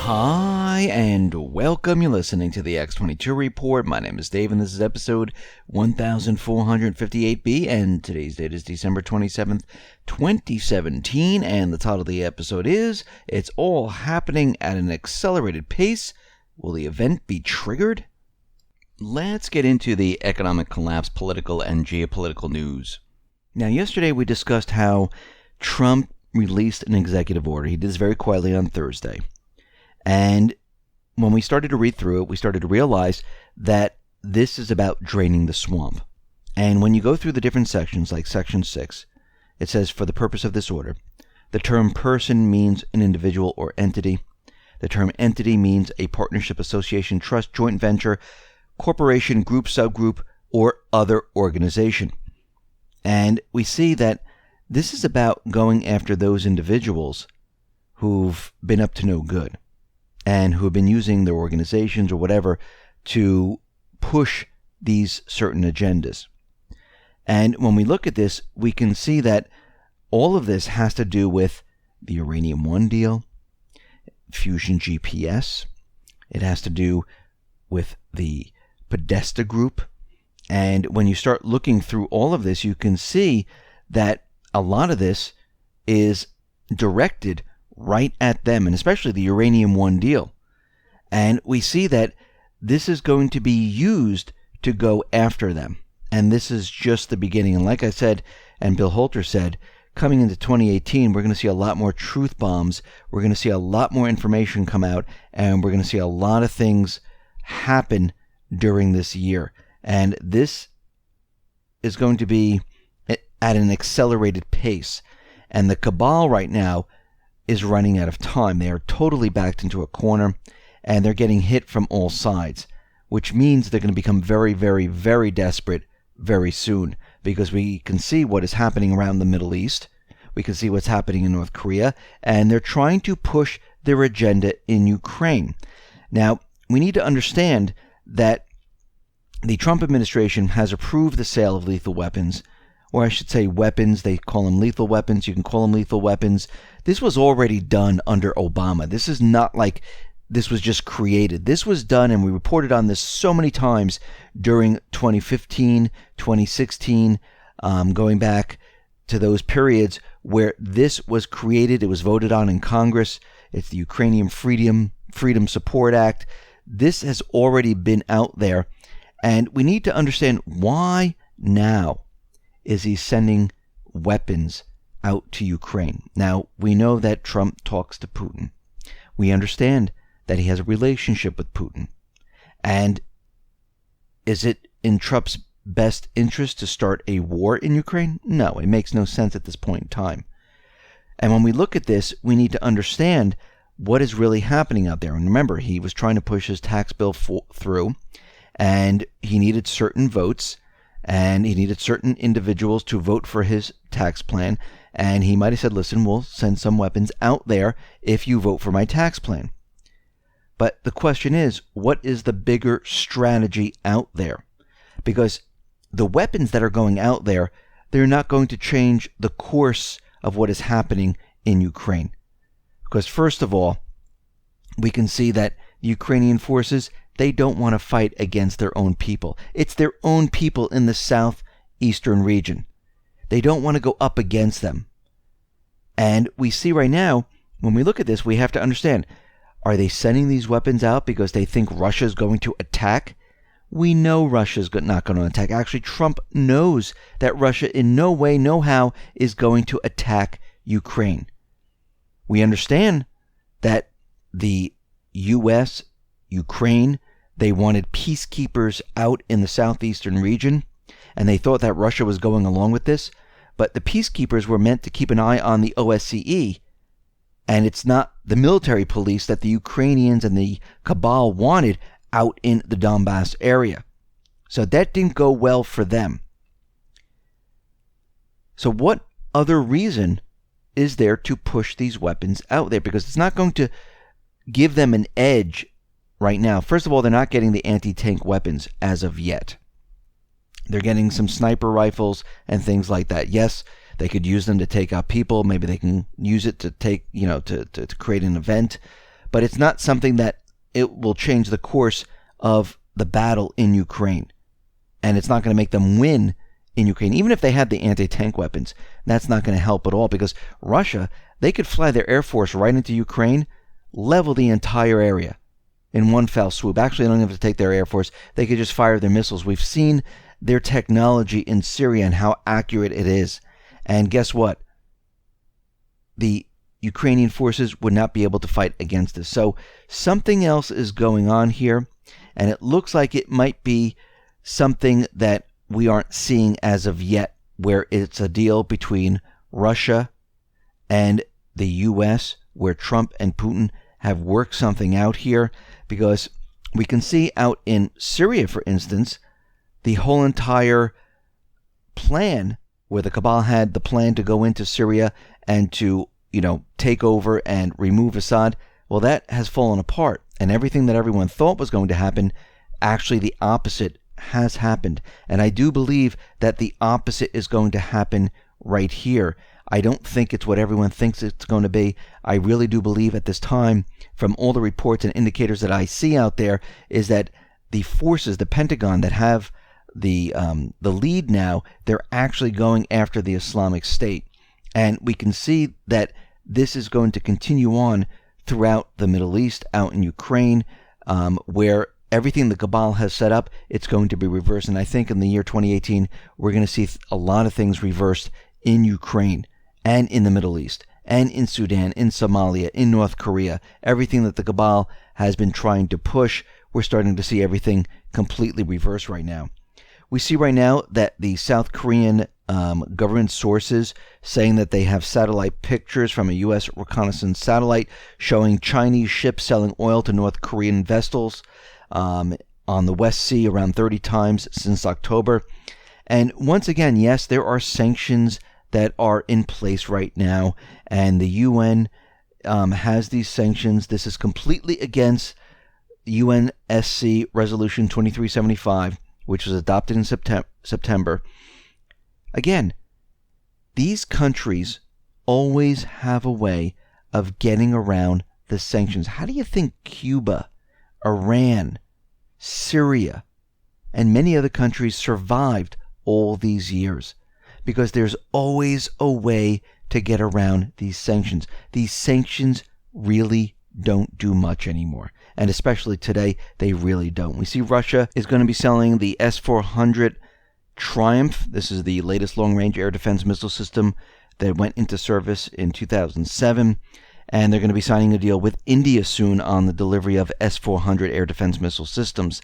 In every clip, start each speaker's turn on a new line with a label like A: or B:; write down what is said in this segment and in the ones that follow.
A: Hi, and welcome. You're listening to the X22 Report. My name is Dave, and this is episode 1458B, and today's date is December 27th, 2017, and the title of the episode is, It's All Happening at an Accelerated Pace. Will the event be triggered? Let's get into the economic collapse, political, and geopolitical news. Now, yesterday we discussed how Trump released an executive order. He did this very quietly on Thursday. And when we started to read through it, we started to realize that this is about draining the swamp. And when you go through the different sections, like Section 6, it says, for the purpose of this order, the term person means an individual or entity. The term entity means a partnership, association, trust, joint venture, corporation, group, subgroup, or other organization. And we see that this is about going after those individuals who've been up to no good, and who have been using their organizations or whatever to push these certain agendas. And when we look at this, we can see that all of this has to do with the Uranium One deal, Fusion GPS. It has to do with the Podesta Group. And when you start looking through all of this, you can see that a lot of this is directed right at them, and especially the Uranium One deal. And we see that this is going to be used to go after them. And this is just the beginning. And like I said, and Bill Holter said, coming into 2018, we're going to see a lot more truth bombs. We're going to see a lot more information come out, and we're going to see a lot of things happen during this year. And this is going to be at an accelerated pace. And the cabal right now is running out of time. They are totally backed into a corner, and they're getting hit from all sides, which means they're going to become very, very, very desperate very soon, because we can see what is happening around the Middle East. We can see what's happening in North Korea, and they're trying to push their agenda in Ukraine. Now, we need to understand that the Trump administration has approved the sale of lethal weapons, or I should say weapons. They call them lethal weapons. You can call them lethal weapons. This was already done under Obama. This is not like this was just created. This was done, and we reported on this so many times during 2015, 2016, going back to those periods where this was created. It was voted on in Congress. It's the Ukrainian Freedom Support Act. This has already been out there, and we need to understand why now is he sending weapons out to Ukraine. Now, we know that Trump talks to Putin. We understand that he has a relationship with Putin. And is it in Trump's best interest to start a war in Ukraine? No, it makes no sense at this point in time. And when we look at this, we need to understand what is really happening out there. And remember, he was trying to push his tax bill through, and he needed certain votes, and he needed certain individuals to vote for his tax plan. And he might have said, listen, we'll send some weapons out there if you vote for my tax plan. But the question is, what is the bigger strategy out there? Because the weapons that are going out there, they're not going to change the course of what is happening in Ukraine. Because first of all, we can see that the Ukrainian forces, they don't want to fight against their own people. It's their own people in the southeastern region. They don't want to go up against them. And we see right now, when we look at this, we have to understand, are they sending these weapons out because they think Russia is going to attack? We know Russia's not going to attack. Actually, Trump knows that Russia in no way, no how is going to attack Ukraine. We understand that the U.S., Ukraine, they wanted peacekeepers out in the southeastern region, and they thought that Russia was going along with this. But the peacekeepers were meant to keep an eye on the OSCE, and it's not the military police that the Ukrainians and the cabal wanted out in the Donbass area. So that didn't go well for them. So what other reason is there to push these weapons out there? Because it's not going to give them an edge right now. First of all, they're not getting the anti-tank weapons as of yet. They're getting some sniper rifles and things like that. Yes, they could use them to take out people. Maybe they can use it to take, to create an event. but it's not something that it will change the course of the battle in Ukraine. And it's not going to make them win in Ukraine. Even if they had the anti-tank weapons, that's not going to help at all, because Russia, they could fly their Air Force right into Ukraine, level the entire area in one fell swoop. Actually, they don't have to take their Air Force. They could just fire their missiles. We've seen their technology in Syria and how accurate it is. And guess what? The Ukrainian forces would not be able to fight against this. So something else is going on here, and it looks like it might be something that we aren't seeing as of yet, where it's a deal between Russia and the U.S., where Trump and Putin have worked something out here, because we can see out in Syria, for instance, the whole entire plan, where the cabal had the plan to go into Syria and to, take over and remove Assad. Well, that has fallen apart, and everything that everyone thought was going to happen, actually the opposite has happened. And I do believe that the opposite is going to happen right here. I don't think it's what everyone thinks it's going to be. I really do believe at this time, from all the reports and indicators that I see out there, is that the forces, the Pentagon, that have the lead now, they're actually going after the Islamic State. And we can see that this is going to continue on throughout the Middle East, out in Ukraine, where everything the cabal has set up, it's going to be reversed. And I think in the year 2018, we're going to see a lot of things reversed in Ukraine and in the Middle East and in Sudan, in Somalia, in North Korea. Everything that the cabal has been trying to push, we're starting to see everything completely reversed right now. We see right now that the South Korean government sources saying that they have satellite pictures from a U.S. reconnaissance satellite showing Chinese ships selling oil to North Korean vessels on the West Sea around 30 times since October. And once again, yes, there are sanctions that are in place right now, and the UN has these sanctions. This is completely against UNSC Resolution 2375, which was adopted in September. Again, these countries always have a way of getting around the sanctions. How do you think Cuba, Iran, Syria, and many other countries survived all these years? Because there's always a way to get around these sanctions. These sanctions really don't do much anymore. And especially today, they really don't. We see Russia is going to be selling the S-400 Triumph. This is the latest long-range air defense missile system that went into service in 2007. And they're going to be signing a deal with India soon on the delivery of S-400 air defense missile systems.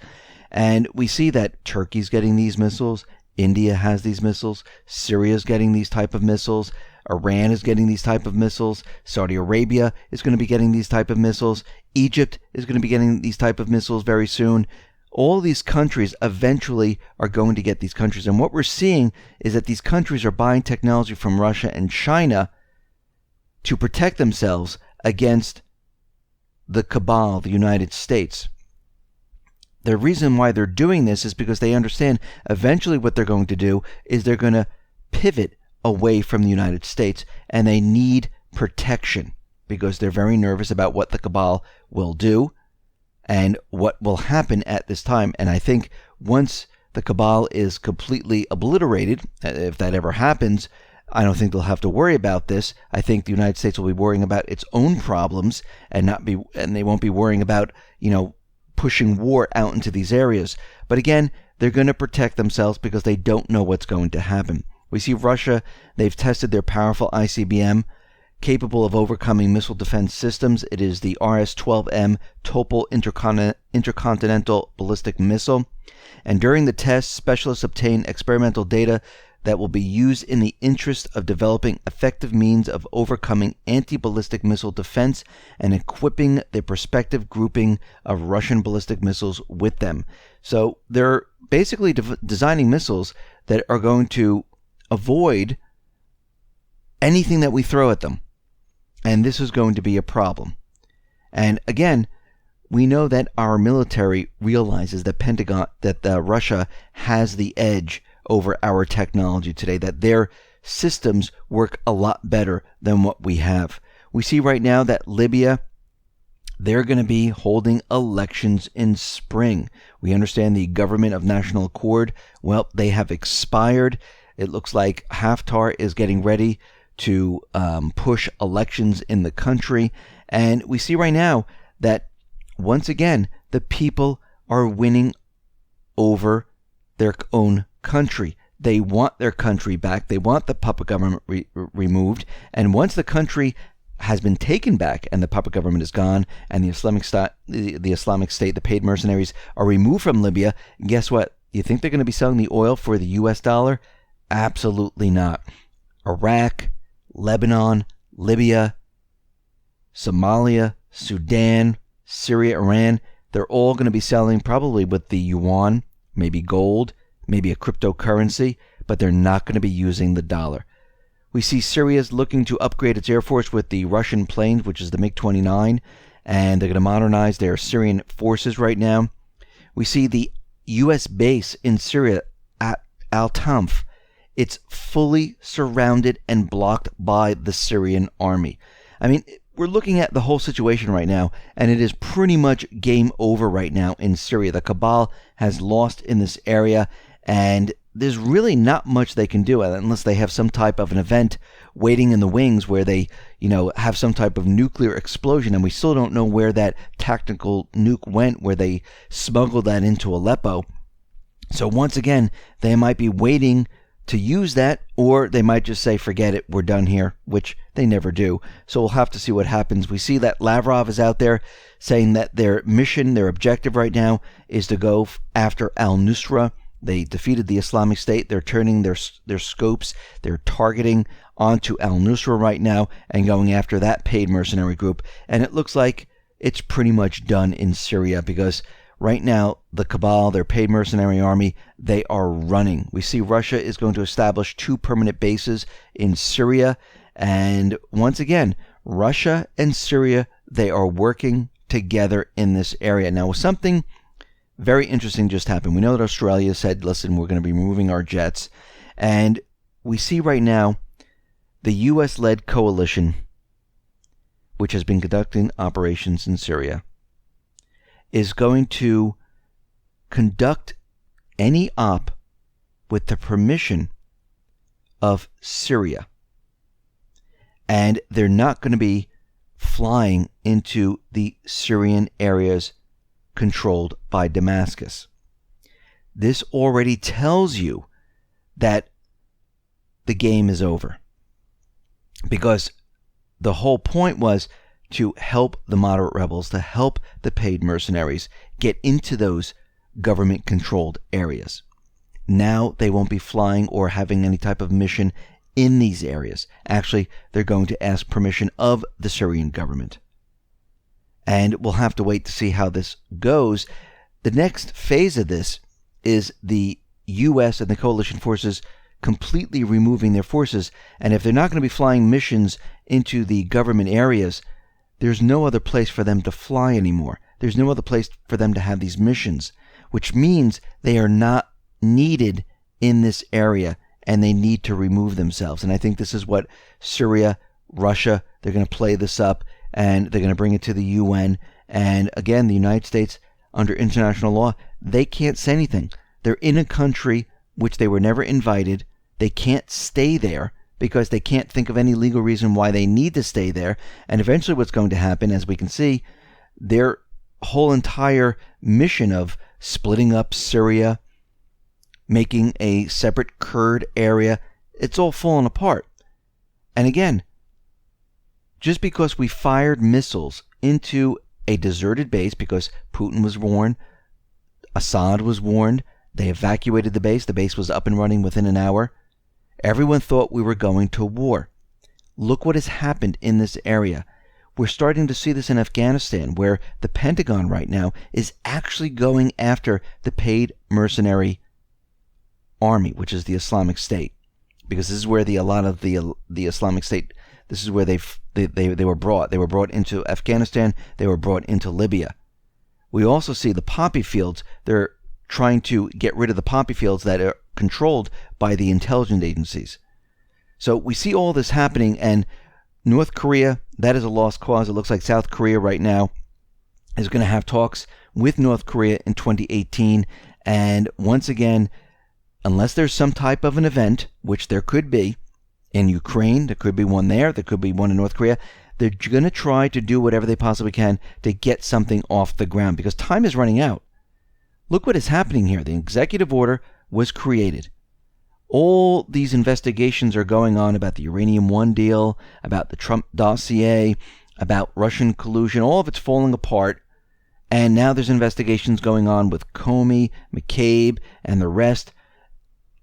A: And we see that Turkey's getting these missiles. India has these missiles. Syria's getting these type of missiles. Iran is getting these type of missiles. Saudi Arabia is going to be getting these type of missiles. Egypt is going to be getting these type of missiles very soon. All these countries eventually are going to get these countries. And what we're seeing is that these countries are buying technology from Russia and China to protect themselves against the cabal, the United States. The reason why they're doing this is because they understand eventually what they're going to do is they're going to pivot away from the United States, and they need protection because they're very nervous about what the cabal will do and what will happen at this time. And I think once the cabal is completely obliterated, if that ever happens, I don't think they'll have to worry about this. I think the United States will be worrying about its own problems and they won't be worrying about, pushing war out into these areas. But again, they're going to protect themselves because they don't know what's going to happen. We see Russia, they've tested their powerful ICBM capable of overcoming missile defense systems. It is the RS-12M Topol Intercontinental Ballistic Missile. And during the test, specialists obtained experimental data that will be used in the interest of developing effective means of overcoming anti-ballistic missile defense and equipping the prospective grouping of Russian ballistic missiles with them. So they're basically designing missiles that are going to avoid anything that we throw at them. And this is going to be a problem. And again, we know that our military realizes that Russia has the edge over our technology today, that their systems work a lot better than what we have. We see right now that Libya, they're going to be holding elections in spring. We understand the government of national accord, well, they have expired. It looks like Haftar is getting ready to push elections in the country. And we see right now that, once again, the people are winning over their own country. They want their country back. They want the puppet government removed. And once the country has been taken back and the puppet government is gone and the Islamic State, the paid mercenaries, are removed from Libya, guess what? You think they're going to be selling the oil for the US dollar? Absolutely not. Iraq, Lebanon, Libya, Somalia, Sudan, Syria, Iran, they're all going to be selling probably with the yuan, maybe gold, maybe a cryptocurrency, but they're not going to be using the dollar. We see Syria's looking to upgrade its air force with the Russian planes, which is the MiG29, and they're going to modernize their Syrian forces right now. We see the U.S. base in Syria at al-tanf. It's fully surrounded and blocked by the Syrian Army. I mean, we're looking at the whole situation right now, and it is pretty much game over right now in Syria. The cabal has lost in this area, and there's really not much they can do unless they have some type of an event waiting in the wings where they, have some type of nuclear explosion. And we still don't know where that tactical nuke went, where they smuggled that into Aleppo. So once again, they might be waiting to use that, or they might just say, forget it, we're done here, which they never do. So we'll have to see what happens. We see that Lavrov is out there saying that their mission, their objective right now is to go after al-Nusra. They defeated the Islamic State. They're turning their scopes, their targeting onto al-Nusra right now and going after that paid mercenary group. And it looks like it's pretty much done in Syria because right now the cabal, their paid mercenary army, they are running. We see Russia is going to establish 2 permanent bases in Syria. And once again, Russia and Syria, they are working together in this area. Now, something very interesting just happened. We know that Australia said, listen, we're going to be removing our jets. And we see right now the U.S.-led coalition, which has been conducting operations in Syria, is going to conduct any op with the permission of Syria. And they're not going to be flying into the Syrian areas controlled by Damascus. This already tells you that the game is over, because the whole point was to help the moderate rebels, to help the paid mercenaries get into those government-controlled areas. Now they won't be flying or having any type of mission in these areas. Actually, they're going to ask permission of the Syrian government. And we'll have to wait to see how this goes. The next phase of this is the U.S. and the coalition forces completely removing their forces. And if they're not going to be flying missions into the government areas, there's no other place for them to fly anymore. There's no other place for them to have these missions, which means they are not needed in this area and they need to remove themselves. And I think this is what Syria, Russia, they're going to play this up. And they're going to bring it to the UN. And again, the United States, under international law, they can't say anything. They're in a country which they were never invited. They can't stay there because they can't think of any legal reason why they need to stay there. And eventually what's going to happen, as we can see, their whole entire mission of splitting up Syria, making a separate Kurd area, it's all fallen apart. And again, just because we fired missiles into a deserted base, because Putin was warned, Assad was warned, they evacuated the base was up and running within an hour, everyone thought we were going to war. Look what has happened in this area. We're starting to see this in Afghanistan, where the Pentagon right now is actually going after the paid mercenary army, which is the Islamic State, because this is where a lot of the Islamic State, this is where they were brought. They were brought into Afghanistan. They were brought into Libya. We also see the poppy fields. They're trying to get rid of the poppy fields that are controlled by the intelligence agencies. So we see all this happening, and North Korea, that is a lost cause. It looks like South Korea right now is going to have talks with North Korea in 2018. And once again, unless there's some type of an event, which there could be in Ukraine, there could be one there could be one in North Korea, they're going to try to do whatever they possibly can to get something off the ground because time is running out. Look what is happening here. The executive order was created. All these investigations are going on about the Uranium One deal, about the Trump dossier, about Russian collusion. All of it's falling apart. And now there's investigations going on with Comey, McCabe, and the rest.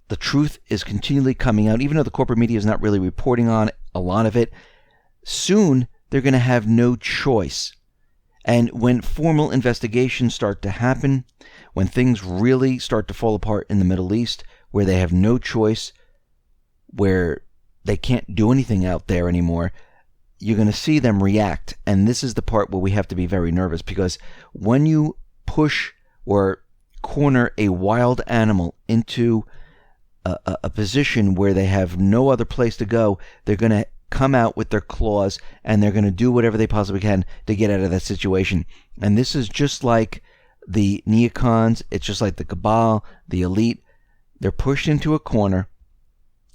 A: The truth is continually coming out, even though the corporate media is not really reporting on a lot of it. Soon, they're going to have no choice. And when formal investigations start to happen, when things really start to fall apart in the Middle East, where they have no choice, where they can't do anything out there anymore, you're going to see them react. And this is the part where we have to be very nervous, because when you push or corner a wild animal into a position where they have no other place to go, they're going to come out with their claws and they're going to do whatever they possibly can to get out of that situation. And this is just like the neocons. It's just like the cabal, the elite. They're pushed into a corner.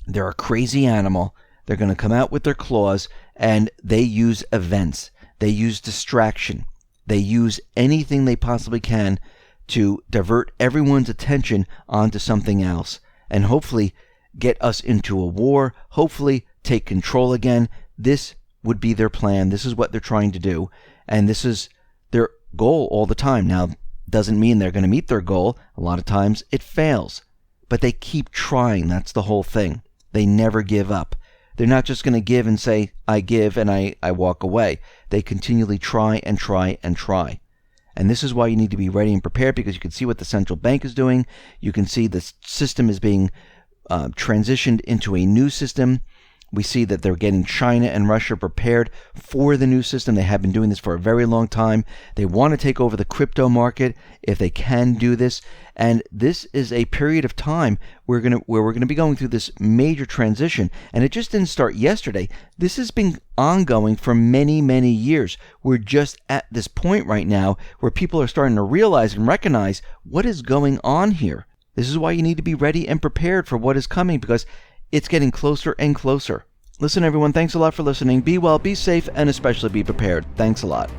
A: They're a crazy animal. They're going to come out with their claws, and they use events. They use distraction. They use anything they possibly can to divert everyone's attention onto something else, and hopefully get us into a war, hopefully take control again. This would be their plan. This is what they're trying to do, and this is their goal all the time. Now, doesn't mean they're going to meet their goal. A lot of times it fails, but they keep trying. That's the whole thing. They never give up. They're not just going to give and say, I give and I walk away. They continually try and try and try. And this is why you need to be ready and prepared, because you can see what the central bank is doing. You can see the system is being transitioned into a new system. We see that they're getting China and Russia prepared for the new system. They have been doing this for a very long time. They want to take over the crypto market if they can do this. And this is a period of time where we're going to be going through this major transition. And it just didn't start yesterday. This has been ongoing for many, many years. We're just at this point right now where people are starting to realize and recognize what is going on here. This is why you need to be ready and prepared for what is coming, because it's getting closer and closer. Listen, everyone, thanks a lot for listening. Be well, be safe, and especially be prepared. Thanks a lot.